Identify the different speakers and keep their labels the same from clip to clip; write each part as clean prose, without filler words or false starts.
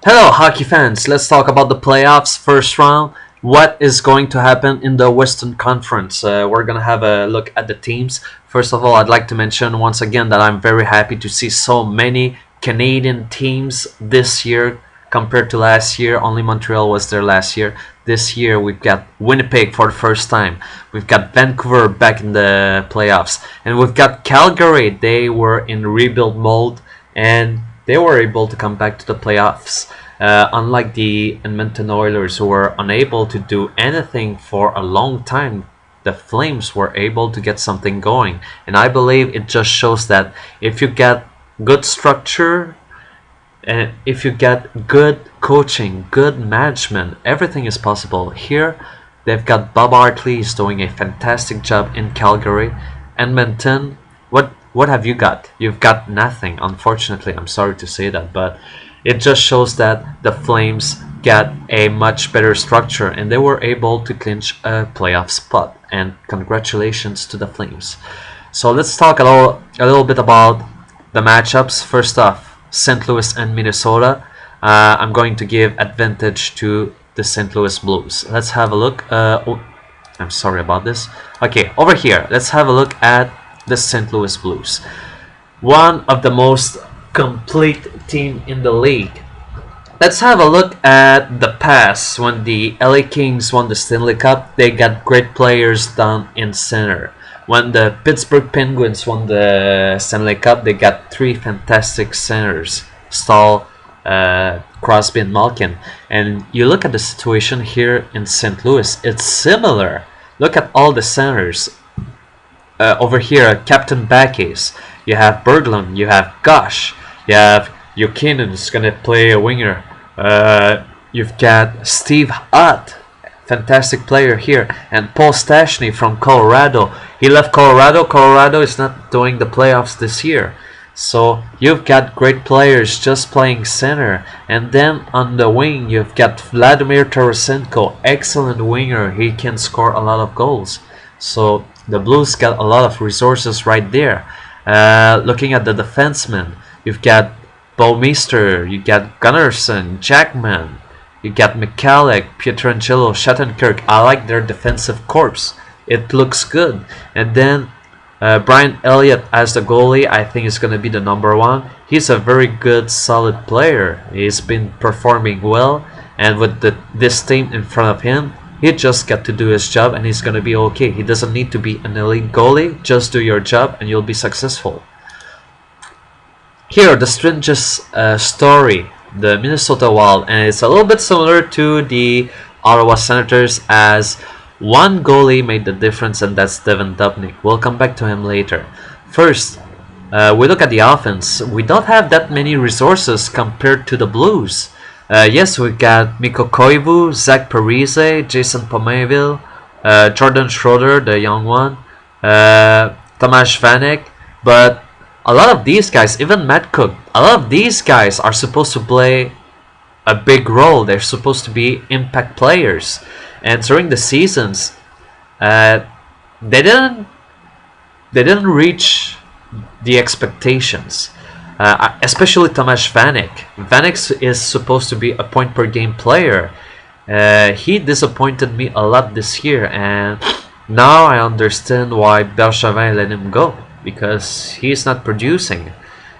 Speaker 1: Hello, hockey fans. Let's talk about the playoffs first round. What is going to happen in the Western Conference? We're going to have a look at the teams. First of all, I'd like to mention once again that I'm very happy to see so many Canadian teams this year compared to last year. Only Montreal was there last year. This year, we've got Winnipeg for the first time. We've got Vancouver back in the playoffs. And we've got Calgary. They were in rebuild mode and they were able to come back to the playoffs. Unlike the Edmonton Oilers, who were unable to do anything for a long time, the Flames were able to get something going. And I believe it just shows that if you get good structure and if you get good coaching, good management, everything is possible. Here, they've got Bob Hartley is doing a fantastic job in Calgary. Edmonton, what have you got? You've got nothing, unfortunately. I'm sorry to say that, but it just shows that the Flames got a much better structure and they were able to clinch a playoff spot. And congratulations to the Flames. So let's talk a little bit about the matchups. First off, St. Louis and Minnesota. I'm going to give advantage to the St. Louis Blues. Let's have a look. I'm sorry about this. Okay, over here, let's have a look at the St. Louis Blues. One of the most complete team in the league. Let's have a look at the past. When the LA Kings won the Stanley Cup, they got great players down in center. When the Pittsburgh Penguins won the Stanley Cup, they got three fantastic centers, Stahl, Crosby, and Malkin. And you look at the situation here in St. Louis, it's similar. Look at all the centers. Over here, Captain Backes, you have Berglund, you have Gosh, you have Jokinen who's going to play a winger. You've got Steve Ott, fantastic player here, and Paul Stastny from Colorado. He left Colorado. Colorado is not doing the playoffs this year. So you've got great players just playing center. And then on the wing, you've got Vladimir Tarasenko, excellent winger. He can score a lot of goals. So the Blues got a lot of resources right there. Looking at the defensemen, you've got Bouwmeester, you got Gunnarsson, Jackman, you got McCulloch, Pietrangelo, Shattenkirk. I like their defensive corps. It looks good. And then Brian Elliott as the goalie, I think is going to be the number one. He's a very good, solid player. He's been performing well. And with this team in front of him, he just got to do his job and he's going to be okay. He doesn't need to be an elite goalie. Just do your job and you'll be successful. Here, the strangest story, the Minnesota Wild, and it's a little bit similar to the Ottawa Senators, as one goalie made the difference, and that's Devan Dubnyk. We'll come back to him later. First, we look at the offense. We don't have that many resources compared to the Blues. Yes, we got Mikko Koivu, Zach Parise, Jason Pominville, Jordan Schroeder, the young one, Tomasz Vanek, but a lot of these guys, even Matt Cook, a lot of these guys are supposed to play a big role. They're supposed to be impact players. And during the seasons, they didn't reach the expectations. Especially Tomasz Vanek. Vanek is supposed to be a point per game player. He disappointed me a lot this year, and now I understand why Bergevin let him go, because he's not producing.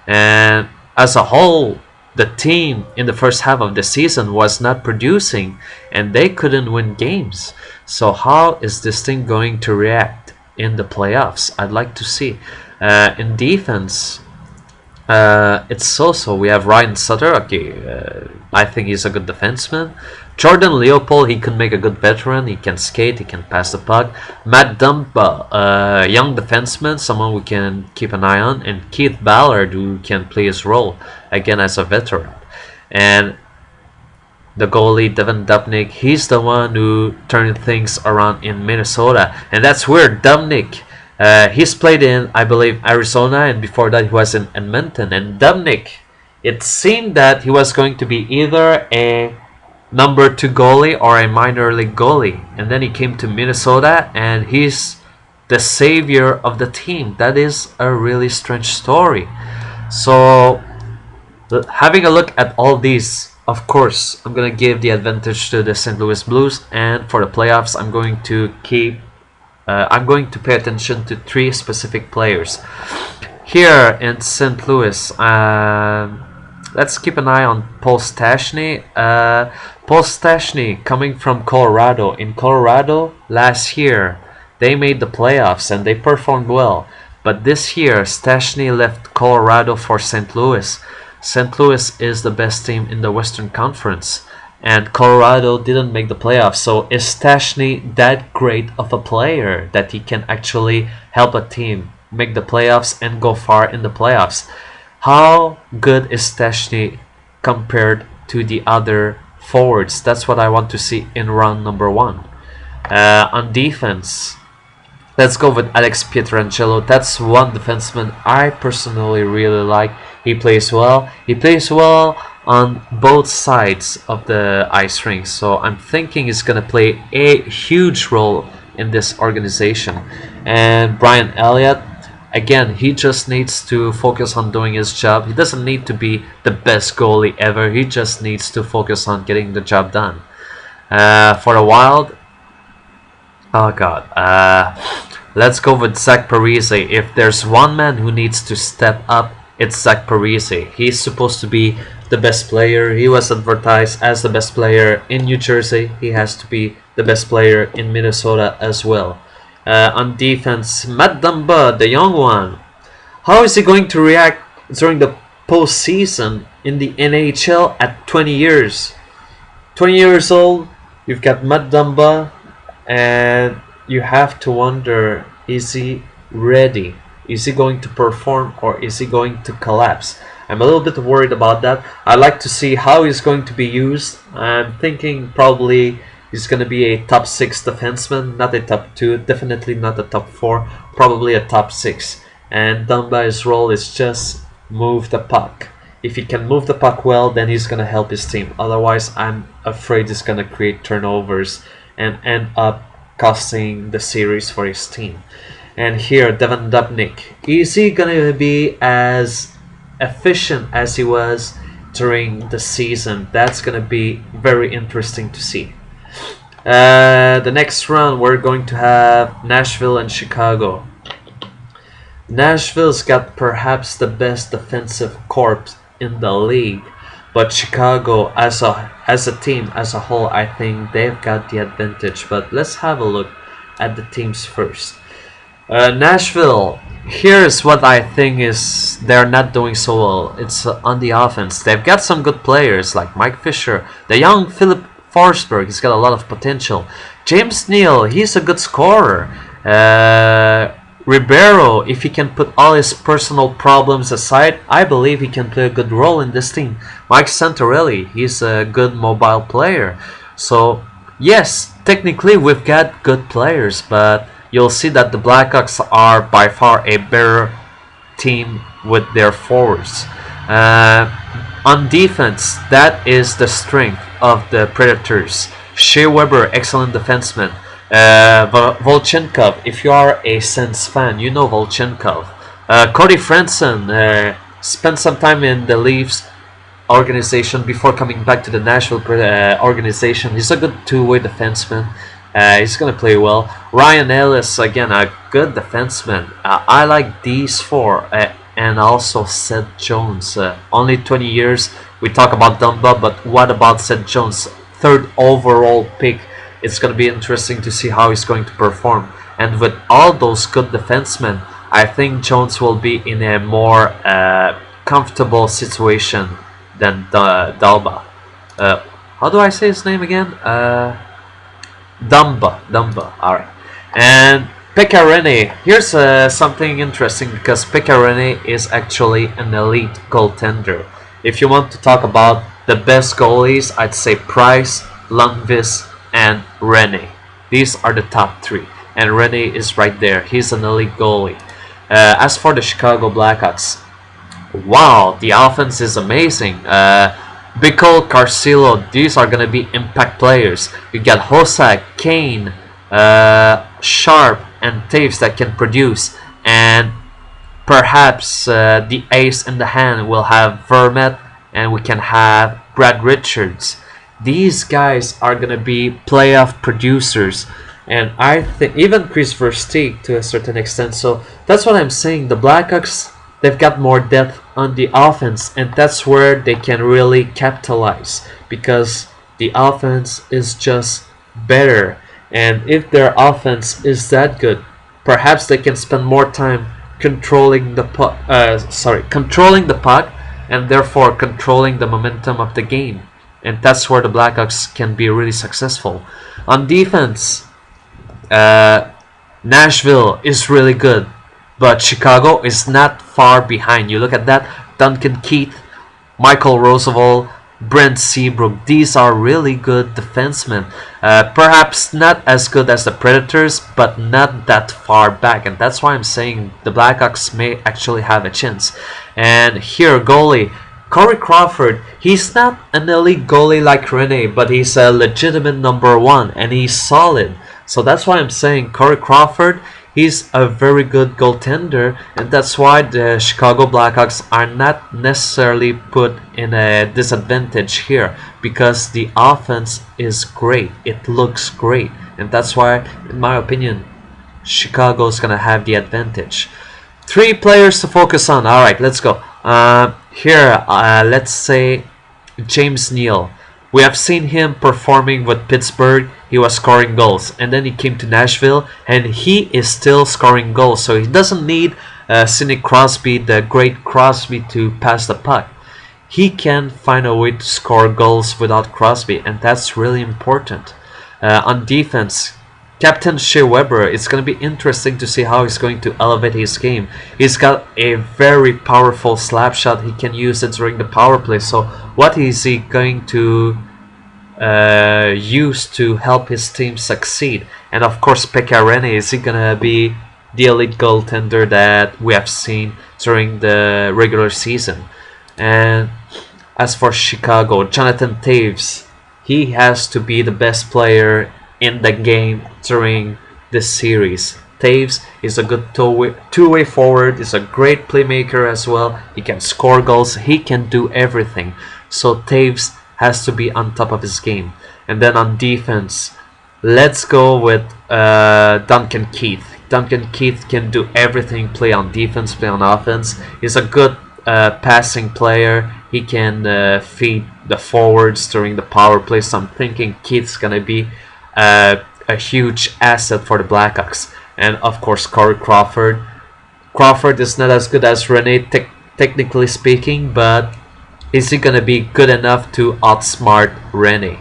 Speaker 1: And as a whole, the team in the first half of the season was not producing and they couldn't win games. So how is this team going to react in the playoffs? I'd like to see. In defense, it's so-so. We have Ryan Sutter. Okay, I think he's a good defenseman. Jordan Leopold, he can make a good veteran. He can skate, he can pass the puck. Matt Dumba, young defenseman, someone we can keep an eye on. And Keith Ballard, who can play his role, again, as a veteran. And the goalie, Devan Dubnyk, he's the one who turned things around in Minnesota. And that's weird, Dubnyk. He's played in, I believe, Arizona, and before that he was in Edmonton. And Dubnyk, it seemed that he was going to be either a number 2 goalie or a minor league goalie, and then he came to Minnesota and he's the savior of the team. That is a really strange story. So Having a look at all these, of course, I'm going to give the advantage to the St. Louis Blues, and for the playoffs, I'm going to pay attention to 3 specific players. Here in St. Louis, let's keep an eye on Paul Stastny. Paul Stastny coming from Colorado. In Colorado, last year, they made the playoffs and they performed well. But this year, Stastny left Colorado for St. Louis. St. Louis is the best team in the Western Conference, and Colorado didn't make the playoffs. So is Stastny that great of a player that he can actually help a team make the playoffs and go far in the playoffs? How good is Stastny compared to the other forwards? That's what I want to see in round number 1. On defense, let's go with Alex Pietrangelo. That's one defenseman I personally really like. He plays well. He plays well on both sides of the ice rink. So I'm thinking he's going to play a huge role in this organization. And Brian Elliott, again, he just needs to focus on doing his job. He doesn't need to be the best goalie ever. He just needs to focus on getting the job done. For the Wild, oh God, let's go with Zach Parise. If there's one man who needs to step up, it's Zach Parise. He's supposed to be the best player. He was advertised as the best player in New Jersey. He has to be the best player in Minnesota as well. On defense, Matt Dumba, the young one. How is he going to react during the postseason in the NHL at 20 years? 20 years old, you've got Matt Dumba, and you have to wonder, is he ready? Is he going to perform, or is he going to collapse? I'm a little bit worried about that. I'd like to see how he's going to be used. I'm thinking probably he's going to be a top 6 defenseman, not a top 2, definitely not a top 4, probably a top 6. And Dumba's role is just move the puck. If he can move the puck well, then he's going to help his team. Otherwise, I'm afraid he's going to create turnovers and end up costing the series for his team. And here, Devan Dubnyk. Is he going to be as efficient as he was during the season? That's going to be very interesting to see. The next round, we're going to have Nashville and Chicago. Nashville's got perhaps the best defensive corps in the league, but Chicago as a team, as a whole, I think they've got the advantage. But let's have a look at the teams first. Nashville, here's what I think is they're not doing so well. It's on the offense. They've got some good players like Mike Fisher, the young Philip Forsberg. He's got a lot of potential. James Neal, he's a good scorer. Ribeiro, if he can put all his personal problems aside, I believe he can play a good role in this team. Mike Santorelli, he's a good mobile player. So yes, technically we've got good players, but you'll see that the Blackhawks are by far a better team with their forwards. On defense, that is the strength of the Predators. Shea Weber, excellent defenseman. Volchenkov, if you are a Sens fan, you know Volchenkov. Cody Franson spent some time in the Leafs organization before coming back to the Nashville organization. He's a good two-way defenseman. He's going to play well. Ryan Ellis, again, a good defenseman. I like these 4. And also Seth Jones. Only 20 years. We talk about Dumba, but what about Seth Jones? 3rd overall pick. It's going to be interesting to see how he's going to perform. And with all those good defensemen, I think Jones will be in a more comfortable situation than Dumba. How do I say his name again? Dumba. Alright. And Pekka Rinne. Here's something interesting, because Pekka Rinne is actually an elite goaltender. If you want to talk about the best goalies, I'd say Price, Lundqvist, and Rinne. These are the top 3. And Rinne is right there. He's an elite goalie. As for the Chicago Blackhawks, wow, the offense is amazing. Bickel, Carcillo, these are going to be impact players. You got Hosak, Kane, Sharp, and Taves that can produce. And perhaps the ace in the hand will have Vermette and we can have Brad Richards. These guys are gonna be playoff producers, and I think even Chris Versteeg to a certain extent. So that's what I'm saying. The Blackhawks, they've got more depth on the offense, and that's where they can really capitalize because the offense is just better. And if their offense is that good, perhaps they can spend more time controlling the puck. Controlling the puck, and therefore controlling the momentum of the game. And that's where the Blackhawks can be really successful. On defense, Nashville is really good, but Chicago is not far behind. You look at that: Duncan Keith, Michael Roosevelt, Brent Seabrook. These are really good defensemen. Perhaps not as good as the Predators, but not that far back. And that's why I'm saying the Blackhawks may actually have a chance. And here, goalie, Corey Crawford. He's not an elite goalie like Rene, but he's a legitimate number one, and he's solid. So that's why I'm saying Corey Crawford, he's a very good goaltender, and that's why the Chicago Blackhawks are not necessarily put in a disadvantage here, because the offense is great. It looks great, and that's why, in my opinion, Chicago's gonna have the advantage. 3 players to focus on. All right, let's go. Let's say James Neal. We have seen him performing with Pittsburgh. He was scoring goals, and then he came to Nashville, and he is still scoring goals. So he doesn't need Sidney Crosby, the great Crosby, to pass the puck. He can find a way to score goals without Crosby, and that's really important. On defense, Captain Shea Weber, it's going to be interesting to see how he's going to elevate his game. He's got a very powerful slap shot. He can use it during the power play. So what is he going to use to help his team succeed? And of course, Pekka Rinne, is he going to be the elite goaltender that we have seen during the regular season? And as for Chicago, Jonathan Toews, he has to be the best player in the game during this series. Toews is a good two-way forward, is a great playmaker as well. He can score goals, he can do everything. So Toews has to be on top of his game. And then on defense, let's go with Duncan Keith. Duncan Keith can do everything, play on defense, play on offense. He's a good passing player. He can feed the forwards during the power play. So I'm thinking Keith's gonna be a huge asset for the Blackhawks. And of course, Corey Crawford. Crawford is not as good as Rene technically speaking, but is he gonna be good enough to outsmart Rene?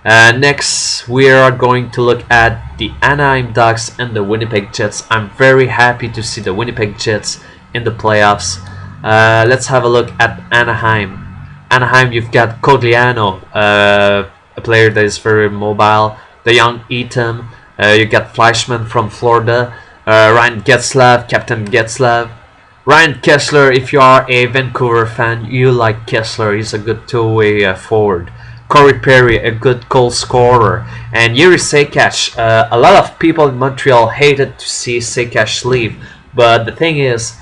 Speaker 1: Next, we are going to look at the Anaheim Ducks and the Winnipeg Jets. I'm very happy to see the Winnipeg Jets in the playoffs. Let's have a look at Anaheim. Anaheim, you've got Cogliano, a player that is very mobile. The young Eaton, you got Fleischman from Florida, Ryan Getzlav, Captain Getzlav, Ryan Kesler. If you are a Vancouver fan, you like Kesler. He's a good two-way forward. Corey Perry, a good goal scorer, and Yuri Sekac. A lot of people in Montreal hated to see Sekac leave, but the thing is,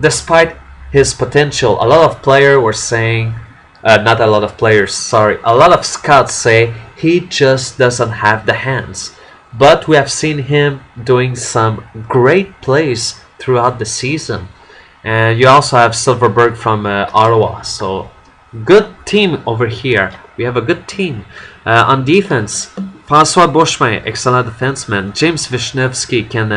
Speaker 1: despite his potential, a lot of players were saying, not a lot of players, sorry, a lot of scouts say he just doesn't have the hands. But we have seen him doing some great plays throughout the season. And you also have Silverberg from Ottawa. So good team over here. We have a good team. On defense, François Beauchemin, excellent defenseman. James Wisniewski can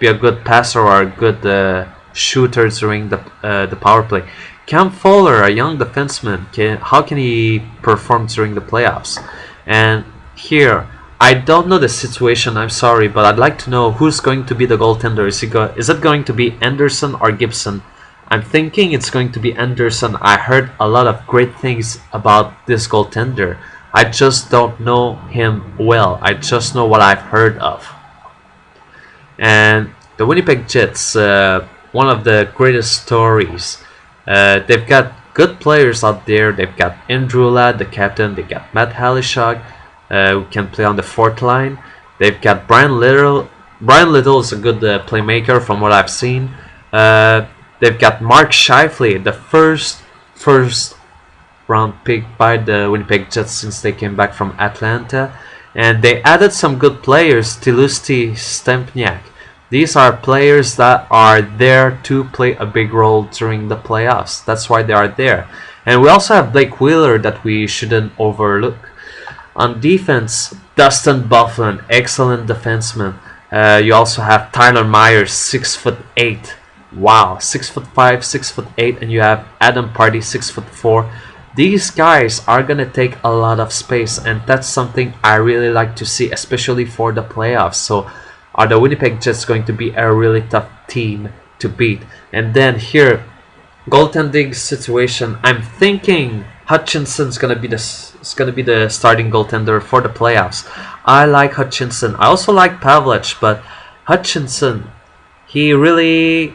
Speaker 1: be a good passer or a good shooter during the power play. Cam Fowler, a young defenseman, how can he perform during the playoffs? And here, I don't know the situation, I'm sorry, but I'd like to know who's going to be the goaltender. Is it going to be Anderson or Gibson? I'm thinking it's going to be Anderson. I heard a lot of great things about this goaltender. I just don't know him well. I just know what I've heard of. And the Winnipeg Jets, one of the greatest stories. They've got good players out there. They've got Andrew Ladd, the captain. They've got Matt Halishog, who can play on the fourth line. They've got Brian Little. Brian Little is a good playmaker from what I've seen. They've got Mark Scheifele, the first round pick by the Winnipeg Jets since they came back from Atlanta. And they added some good players, Tilusti, Stempniak. These are players that are there to play a big role during the playoffs. That's why they are there. And we also have Blake Wheeler that we shouldn't overlook. On defense, Dustin Byfuglien, excellent defenseman. You also have Tyler Myers, 6'8". Wow, 6'5", 6'8", and you have Adam Pardy, 6'4". These guys are gonna take a lot of space, and that's something I really like to see, especially for the playoffs. So, are the Winnipeg Jets going to be a really tough team to beat? And then here, goaltending situation. I'm thinking Hutchinson's gonna be the starting goaltender for the playoffs. I like Hutchinson. I also like Pavlich, but Hutchinson, he really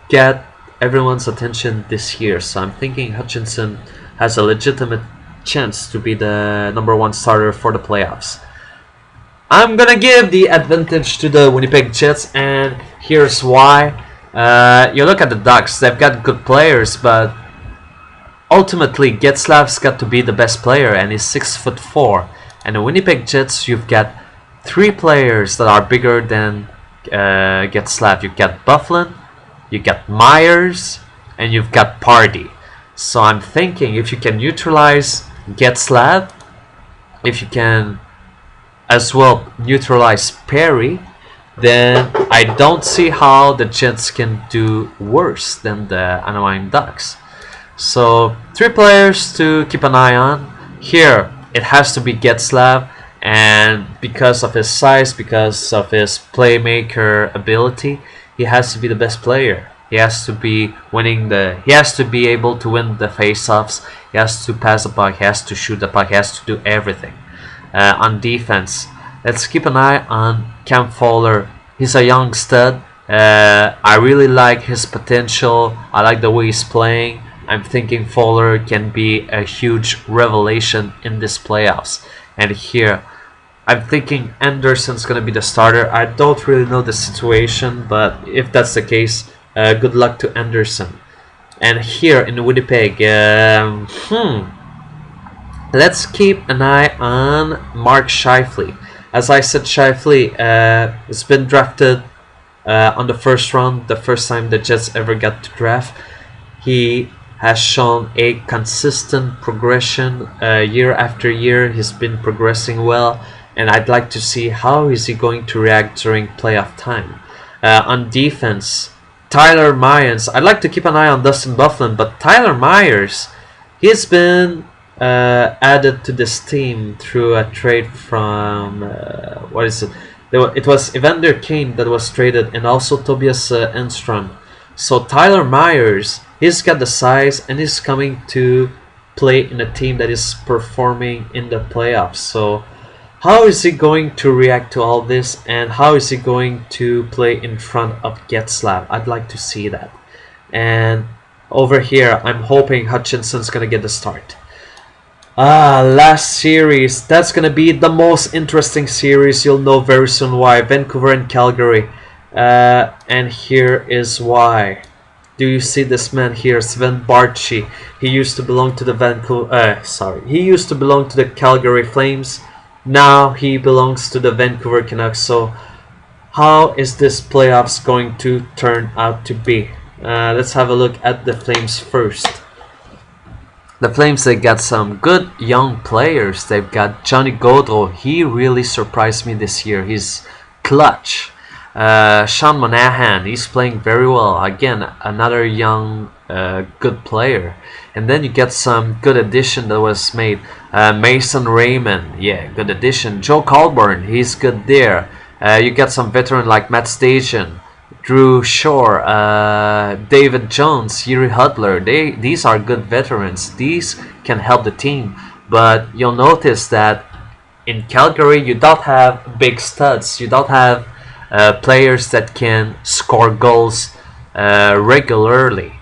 Speaker 1: get everyone's attention this year. So I'm thinking Hutchinson has a legitimate chance to be the #1 starter for the playoffs. I'm gonna give the advantage to the Winnipeg Jets, and here's why. You look at the Ducks, they've got good players, but ultimately Getzlaf's got to be the best player, and he's 6'4". And the Winnipeg Jets, you've got 3 players that are bigger than Getzlaf. You've got Byfuglien, you got Myers, and you've got Pardy. So I'm thinking if you can neutralize Getzlaf, if you can as well neutralize Perry, then I don't see how the Jets can do worse than the Anaheim Ducks. So 3 players to keep an eye on. Here it has to be Getzlaf, and because of his size, because of his playmaker ability, he has to be the best player. He has to be he has to be able to win the face-offs. He has to pass the puck, he has to shoot the puck, he has to do everything. On defense, let's keep an eye on Cam Fowler. He's a young stud. I really like his potential. I like the way he's playing. I'm thinking Fowler can be a huge revelation in this playoffs. And here, I'm thinking Anderson's going to be the starter. I don't really know the situation, but if that's the case, good luck to Anderson. And here in Winnipeg, let's keep an eye on Mark Scheifele. As I said, Scheifele has been drafted on the first round, the first time the Jets ever got to draft. He has shown a consistent progression year after year. He's been progressing well, and I'd like to see how is he going to react during playoff time. On defense, Tyler Myers. I'd like to keep an eye on Dustin Byfuglien, but Tyler Myers, he's been added to this team through a trade from what is it? It was Evander Kane that was traded, and also Tobias Enstrom. So Tyler Myers, he's got the size, and he's coming to play in a team that is performing in the playoffs. So how is he going to react to all this, and how is he going to play in front of Getzlaf? I'd like to see that. And over here, I'm hoping Hutchinson's gonna get the start. Last series, that's gonna be the most interesting series. You'll know very soon why. Vancouver and Calgary. And here is why. Do you see this man here, Sven Barchi? He used to belong to the He used to belong to the Calgary Flames. Now he belongs to the Vancouver Canucks. So how is this playoffs going to turn out to be? Let's have a look at the Flames first. The Flames, they got some good young players. They've got Johnny Gaudreau. He really surprised me this year. He's clutch. Sean Monahan, he's playing very well. Again, another young, good player. And then you get some good addition that was made. Mason Raymond, yeah, good addition. Joe Colburn, he's good there. You get some veteran like Matt Stajan, Drew Shore, David Jones, Yuri Hudler. These are good veterans. These can help the team. But you'll notice that in Calgary, you don't have big studs. You don't have players that can score goals regularly.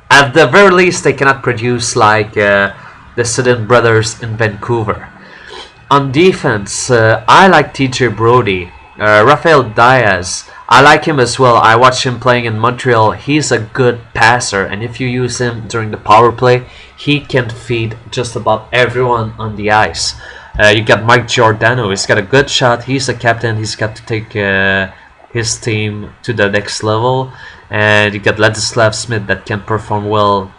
Speaker 1: At the very least, they cannot produce like the Sedin brothers in Vancouver. On defense, I like TJ Brody, Rafael Diaz. I like him as well. I watched him playing in Montreal. He's a good passer, and if you use him during the power play, he can feed just about everyone on the ice. You got Mike Giordano. He's got a good shot. He's a captain. He's got to take his team to the next level. And you got Ladislav Smith that can perform well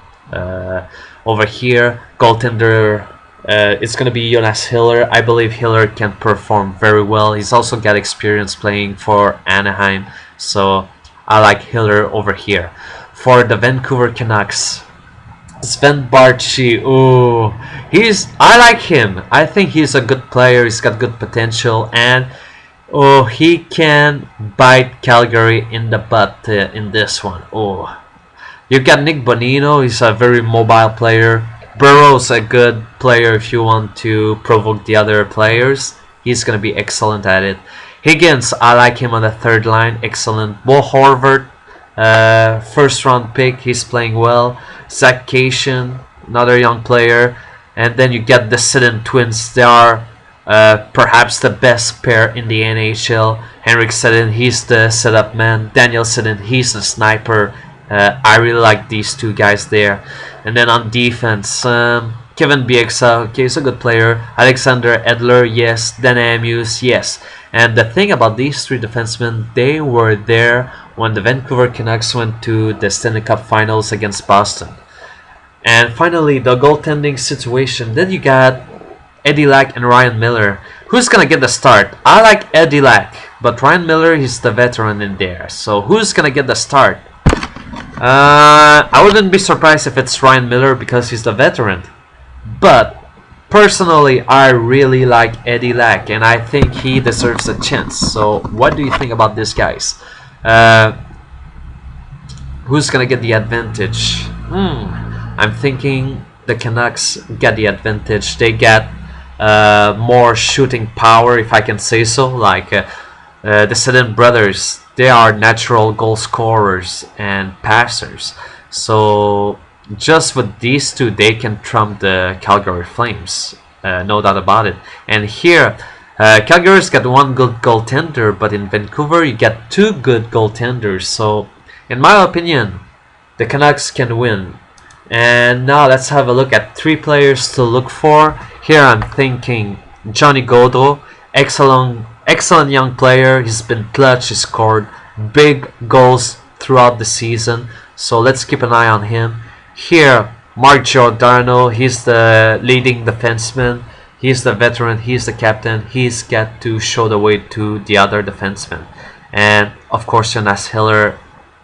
Speaker 1: over here. Goaltender, it's going to be Jonas Hiller. I believe Hiller can perform very well. He's also got experience playing for Anaheim. So I like Hiller over here. For the Vancouver Canucks, Sven Barchi, ooh, I like him. I think he's a good player. He's got good potential, and oh, he can bite Calgary in the butt in this one. Oh, you got Nick Bonino. He's a very mobile player. Burrow's a good player if you want to provoke the other players. He's gonna be excellent at it. Higgins, I like him on the third line. Excellent. Bo Horvath, first round pick. He's playing well. Zach Cation, another young player. And then you get the Sidden twins. They are perhaps the best pair in the NHL. Henrik Sedin, he's the setup man. Daniel Sedin, he's the sniper. I really like these two guys there. And then on defense, Kevin Bieksa, okay, he's a good player. Alexander Edler, yes. Dan Amius, yes. And the thing about these three defensemen, they were there when the Vancouver Canucks went to the Stanley Cup Finals against Boston. And finally, the goaltending situation. Then you got Eddie Lack and Ryan Miller. Who's gonna get the start? I like Eddie Lack, but Ryan Miller, he's the veteran in there. So who's gonna get the start? I wouldn't be surprised if it's Ryan Miller because he's the veteran. But personally, I really like Eddie Lack, and I think he deserves a chance. So what do you think about this, guys? Who's gonna get the advantage? I'm thinking the Canucks get the advantage. They get more shooting power, if I can say so. Like the Sedin brothers, they are natural goal scorers and passers. So just with these two, they can trump the Calgary Flames, no doubt about it. And here, Calgary's got one good goaltender, but in Vancouver, you get two good goaltenders. So, in my opinion, the Canucks can win. And now let's have a look at three players to look for. Here I'm thinking Johnny Gaudreau, excellent young player. He's been clutch. He scored big goals throughout the season. So let's keep an eye on him. Here, Mark Giordano. He's the leading defenseman. He's the veteran. He's the captain. He's got to show the way to the other defensemen. And of course, Jonas Hiller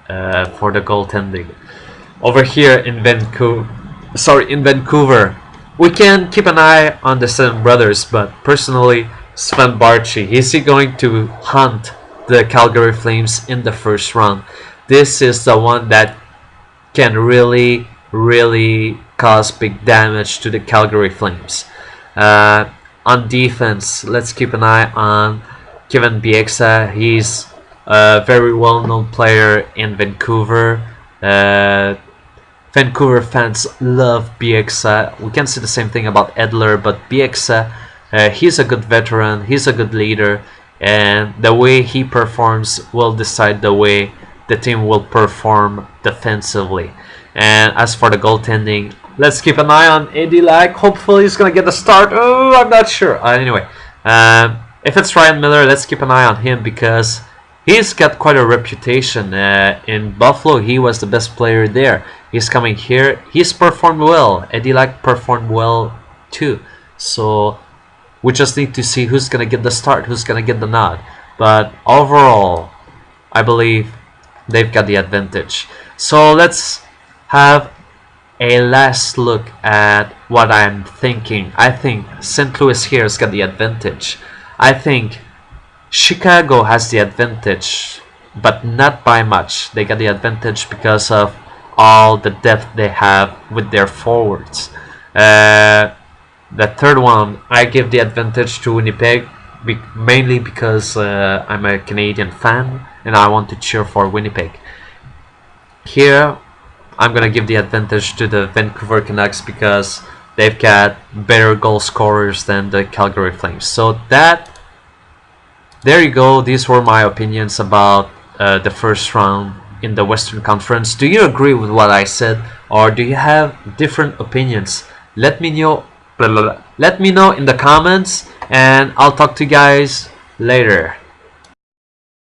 Speaker 1: for the goaltending. Over here in Vancouver, we can keep an eye on the Sedin brothers, but personally, Sven Barchi, is he going to hunt the Calgary Flames in the first round? This is the one that can really cause big damage to the Calgary Flames. On defense, let's keep an eye on Kevin Bieksa. He's a very well-known player in Vancouver. Vancouver fans love Bieksa. We can say the same thing about Edler, but Bieksa, he's a good veteran, he's a good leader, and the way he performs will decide the way the team will perform defensively. And as for the goaltending, let's keep an eye on Eddie Lack. Hopefully he's going to get the start. Oh, I'm not sure. Anyway, if it's Ryan Miller, let's keep an eye on him because he's got quite a reputation. In Buffalo, he was the best player there. He's coming here. He's performed well. Eddie Lack performed well too. So we just need to see who's going to get the start, who's going to get the nod. But overall, I believe they've got the advantage. So let's have a last look at what I'm thinking. I think St. Louis here has got the advantage. I think Chicago has the advantage, but not by much. They got the advantage because of all the depth they have with their forwards. The third one, I give the advantage to Winnipeg, mainly because I'm a Canadian fan and I want to cheer for Winnipeg. Here, I'm going to give the advantage to the Vancouver Canucks because they've got better goal scorers than the Calgary Flames. So there you go. These were my opinions about the first round in the Western Conference. Do you agree with what I said, or do you have different opinions? Let me know. Let me know in the comments, and I'll talk to you guys later.